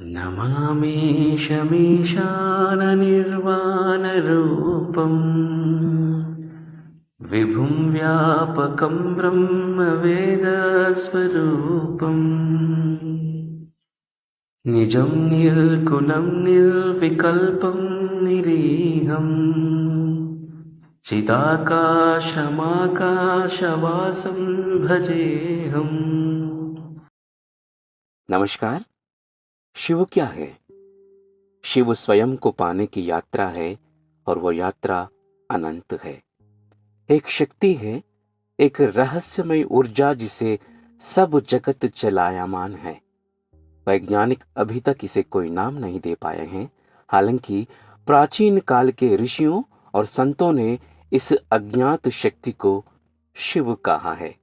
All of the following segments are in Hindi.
नमामि शमीशाननिर्वाणरूपम् विभुं व्यापकं ब्रह्मवेदस्वरूपम् निजं निर्गुणं निर्विकल्पं निरीहम् चिदाकाशमाकाशवासं भजेऽहम्। नमस्कार। शिव क्या है? शिव स्वयं को पाने की यात्रा है और वो यात्रा अनंत है। एक शक्ति है, एक रहस्यमय ऊर्जा जिसे सब जगत चलायमान है। वैज्ञानिक अभी तक इसे कोई नाम नहीं दे पाए हैं। हालांकि प्राचीन काल के ऋषियों और संतों ने इस अज्ञात शक्ति को शिव कहा है।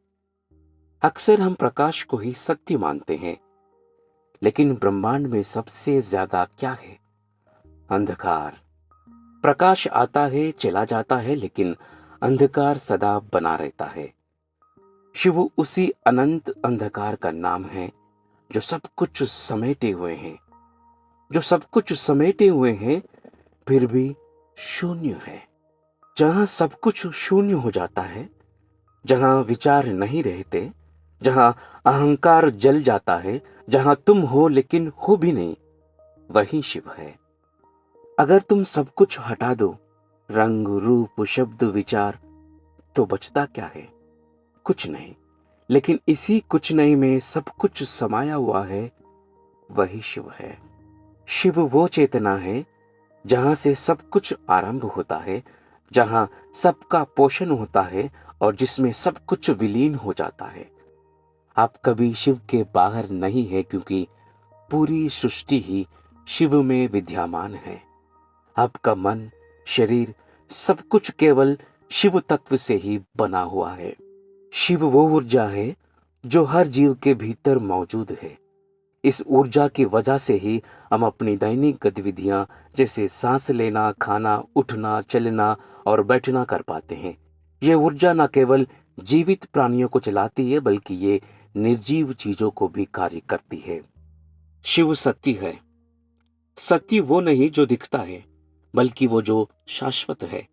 अक्सर हम प्रकाश को ही सत्य मानते हैं, लेकिन ब्रह्मांड में सबसे ज्यादा क्या है? अंधकार। प्रकाश आता है, चला जाता है, लेकिन अंधकार सदा बना रहता है। शिव उसी अनंत अंधकार का नाम है जो सब कुछ समेटे हुए हैं, फिर भी शून्य है। जहां सब कुछ शून्य हो जाता है, जहां विचार नहीं रहते, जहां अहंकार जल जाता है, जहां तुम हो लेकिन हो भी नहीं, वही शिव है। अगर तुम सब कुछ हटा दो, रंग रूप शब्द विचार, तो बचता क्या है? कुछ नहीं। लेकिन इसी कुछ नहीं में सब कुछ समाया हुआ है, वही शिव है। शिव वो चेतना है जहां से सब कुछ आरंभ होता है, जहां सबका पोषण होता है और जिसमें सब कुछ विलीन हो जाता है। आप कभी शिव के बाहर नहीं है, क्योंकि पूरी सृष्टि ही शिव में विद्यमान है। आपका मन, शरीर, सब कुछ केवल शिव तत्व से ही बना हुआ है। शिव वो ऊर्जा है जो हर जीव के भीतर मौजूद है। इस ऊर्जा की वजह से ही हम अपनी दैनिक गतिविधियां जैसे सांस लेना, खाना, उठना, चलना और बैठना कर पाते हैं। ये ऊर्जा न केवल जीवित प्राणियों को चलाती है, बल्कि ये निर्जीव चीजों को भी कार्य करती है। शिव सत्य है। सत्य वो नहीं जो दिखता है, बल्कि वो जो शाश्वत है।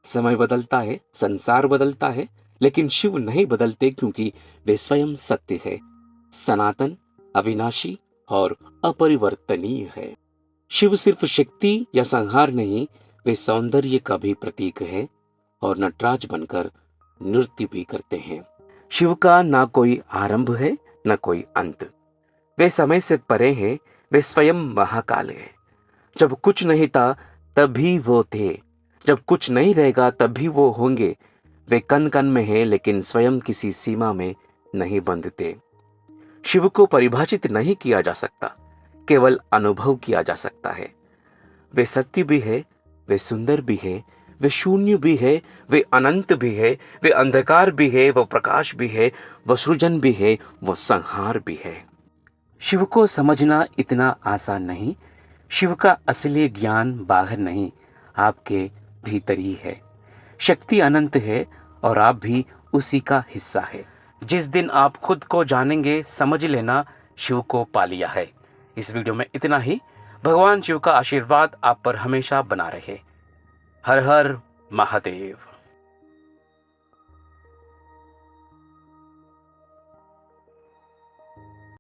समय बदलता है, संसार बदलता है, लेकिन शिव नहीं बदलते, क्योंकि वे स्वयं सत्य है, सनातन, अविनाशी और अपरिवर्तनीय है। शिव सिर्फ शक्ति या संहार नहीं, वे सौंदर्य का भी प्रतीक है और नटराज बनकर नृत्य भी करते हैं। शिव का ना कोई आरंभ है, ना कोई अंत। वे समय से परे हैं, वे स्वयं महाकाल है। जब कुछ नहीं था तब भी वो थे, जब कुछ नहीं रहेगा तब भी वो होंगे। वे कण कण में हैं, लेकिन स्वयं किसी सीमा में नहीं बंधते। शिव को परिभाषित नहीं किया जा सकता, केवल अनुभव किया जा सकता है। वे सत्य भी है, वे सुंदर भी है, वे शून्य भी है, वे अनंत भी है, वे अंधकार भी है, वो प्रकाश भी है, वो सृजन भी है, वो संहार भी है। शिव को समझना इतना आसान नहीं। शिव का असली ज्ञान बाहर नहीं, आपके भीतर ही है। शक्ति अनंत है और आप भी उसी का हिस्सा है। जिस दिन आप खुद को जानेंगे, समझ लेना शिव को पा लिया है। इस वीडियो में इतना ही। भगवान शिव का आशीर्वाद आप पर हमेशा बना रहे। हर हर महादेव।